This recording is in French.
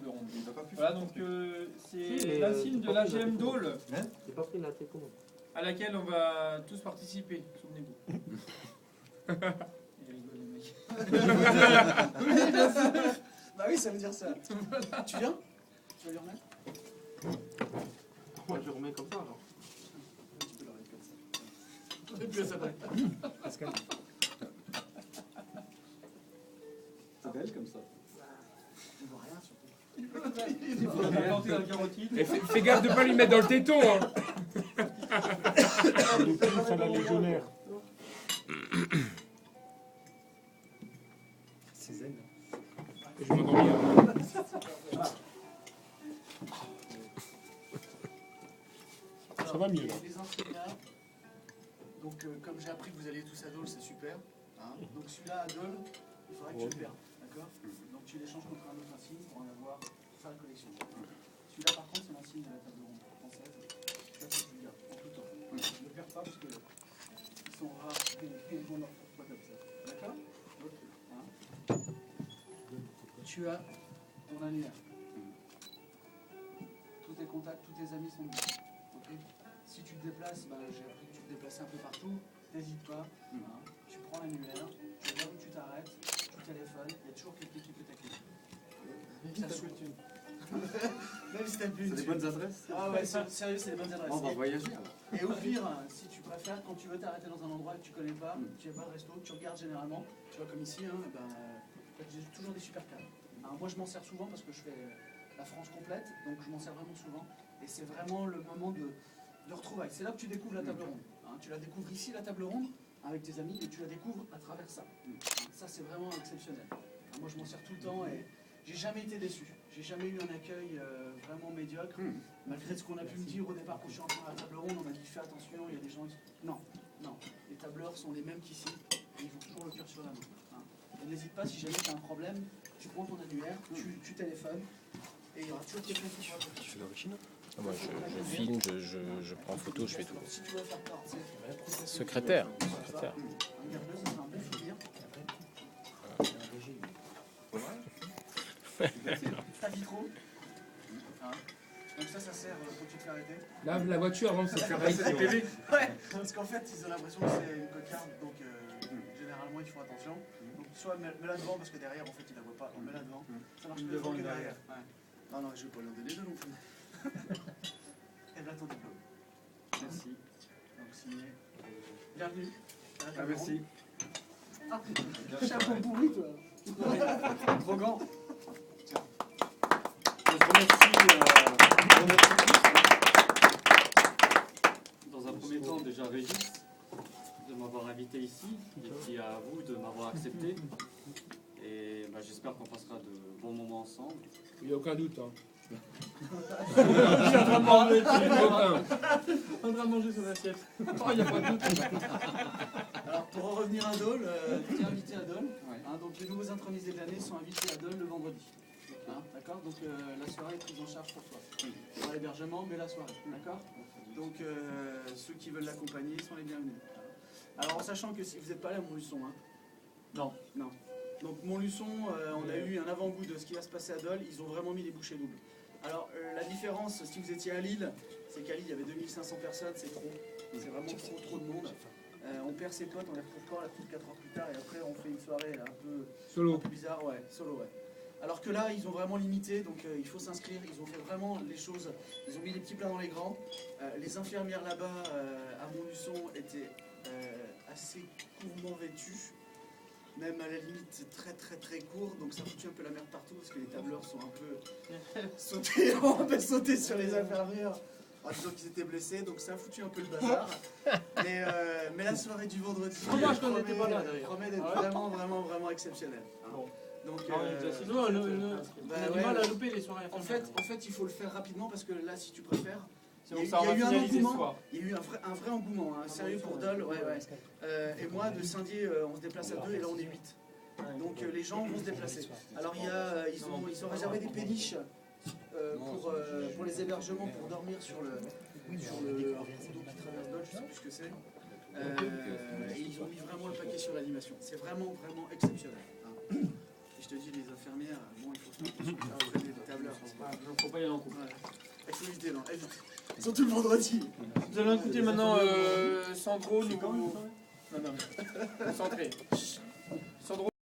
table ronde. Voilà, donc c'est l'insigne de l'AGM Dole J'ai pas pris la télécommande. à laquelle on va tous participer, souvenez-vous. Il rigole, le mec. Oui, bien sûr. Bah oui, ça veut dire ça. Tu viens? Tu vas lui remettre? Moi, je remets comme ça alors. Tu peux le remettre comme ça. Et puis ça va. Pascal. C'est belle comme ça. On voit rien surtout. Il faut apporter la carotide. Et fais gaffe de pas lui mettre dans le téton. Hein. Le plus à la légionnaire. C'est zen. Je vais m'endormir. Ça va mieux là. Les infirmières. Donc, comme j'ai appris que vous alliez tous à Dole, c'est super. Hein. Donc, celui-là à Dole, il faudrait que tu le perdes. D'accord? Donc, tu l'échanges contre un autre insigne pour en avoir faire la collection. Celui-là, par contre, c'est l'insigne de la table ronde française. Ça, c'est celui-là, en tout temps. Ne le perds pas parce que ils sont rares et on n'en trouve pas comme ça. D'accord? Ok. Hein. Tu as ton annuaire. Tous tes contacts, tous tes amis sont dedans. Ok? Si tu te déplaces, bah, j'ai appris que tu te déplaçais un peu partout, n'hésite pas. Hein. Tu prends l'annuaire, tu vois où tu t'arrêtes, tu téléphones, il y a toujours quelqu'un qui peut t'accueillir. Ça saoule. Même si t'as plus C'est des bonnes adresses. Ah ouais, sérieux, c'est des bonnes adresses. On va voyager alors. Et au pire, si tu préfères, quand tu veux t'arrêter dans un endroit que tu connais pas, tu n'as pas de resto, tu regardes généralement, tu vois comme ici, hein, j'ai toujours des super cadres. Alors moi je m'en sers souvent parce que je fais la France complète, donc je m'en sers vraiment souvent. Et c'est vraiment le moment de retrouvailles. C'est là que tu découvres la table ronde. Hein, tu la découvres ici, la table ronde, avec tes amis, et tu la découvres à travers ça. Ça c'est vraiment exceptionnel. Alors, moi je m'en sers tout le temps et j'ai jamais été déçu. J'ai jamais eu un accueil vraiment médiocre. Malgré ce qu'on a pu me dire au départ quand je suis rentré à la table ronde, on m'a dit fais attention, il y a des gens... Non, non. Les tableurs sont les mêmes qu'ici, et ils ont toujours le cœur sur la main. Hein. Et n'hésite pas, si jamais tu as un problème, tu prends ton annuaire, tu téléphones, et il y aura toujours quelqu'un qui sera là. Tu fais d'origine? Moi, je filme, je prends photo, je fais tout. Si tu veux faire part, Secrétaire. un gardeux, ça sera un bon souvenir. Ta vitro. Hein. Donc ça sert quand tu te fais arrêter. Lave la voiture avant de se faire C'est des arrêter. PV. Ouais, parce qu'en fait, ils ont l'impression que c'est une cocarde, donc généralement ils font attention. Donc soit mets-la devant, parce que derrière, en fait, ils la voient pas. On met-la devant. Ça marche plus devant que derrière. Ouais. Non, non, je vais pas lui en donner deux non plus. Et là, ton diplôme. Merci. Donc signé. Bienvenue. Ah, merci. Ah, chapeau pourri, toi. Trop grand. Tiens. Je remercie tous. Dans un premier temps, déjà Régis de m'avoir invité ici, et puis à vous de m'avoir accepté. Et bah, j'espère qu'on passera de bons moments ensemble. Il n'y a aucun doute. Hein. Il est en train de manger, en train de manger son assiette. Il n'y a pas de doute. Alors, pour en revenir à Dole, tu es invité à Dole. Hein, donc, les nouveaux intronisés de l'année sont invités à Dole le vendredi. Hein, d'accord? Donc, la soirée est prise en charge pour toi. Pas l'hébergement, mais la soirée. D'accord? Donc, ceux qui veulent l'accompagner sont les bienvenus. Alors, en sachant que si vous n'êtes pas allé à Montluçon, hein? Non. Non. Donc, Montluçon, on a eu un avant-goût de ce qui va se passer à Dole. Ils ont vraiment mis les bouchées doubles. Alors, la différence, si vous étiez à Lille, c'est qu'à Lille, il y avait 2500 personnes, c'est trop. C'est vraiment trop de monde. On perd ses potes, on les retrouve pas, on les retrouve 4 heures plus tard, et après, on fait une soirée un peu bizarre, ouais, solo, ouais. Alors que là, ils ont vraiment limité, donc il faut s'inscrire. Ils ont fait vraiment les choses, ils ont mis les petits plats dans les grands. Les infirmières là-bas, à Montluçon, étaient assez courbement vêtues. Même à la limite très court, donc ça foutu un peu la merde partout parce que les tableurs sont un peu sautés sur les infirmières en disant qu'ils étaient blessés, donc ça a foutu un peu le bazar. Mais la soirée du vendredi Moi, je n'étais pas là d'ailleurs. promet d'être vraiment exceptionnelle. Hein. Bon. Donc, on a du mal à louper les soirées. en fait, il faut le faire rapidement parce que là, si tu préfères, c'est pour ça qu'on va finaliser ce soir. il y a eu un vrai engouement, hein, sérieux pour Dole, ouais. Et moi, de Saint-Dié, on se déplace à 2 et là on est 8. Donc les gens vont se déplacer. Alors ils ont réservé des péniches pour les hébergements, pour dormir sur le cours d'eau qui traverse Dole, je ne sais plus ce que c'est. Et ils ont mis vraiment le paquet sur l'animation. C'est vraiment exceptionnel. Hein. Et je te dis, les infirmières, bon, il faut faire attention, des tableurs. pas y aller en couple. Activité, non, évite. Surtout le vendredi. Vous allez écouter maintenant Sandro nous... Non, non, concentré. Sandro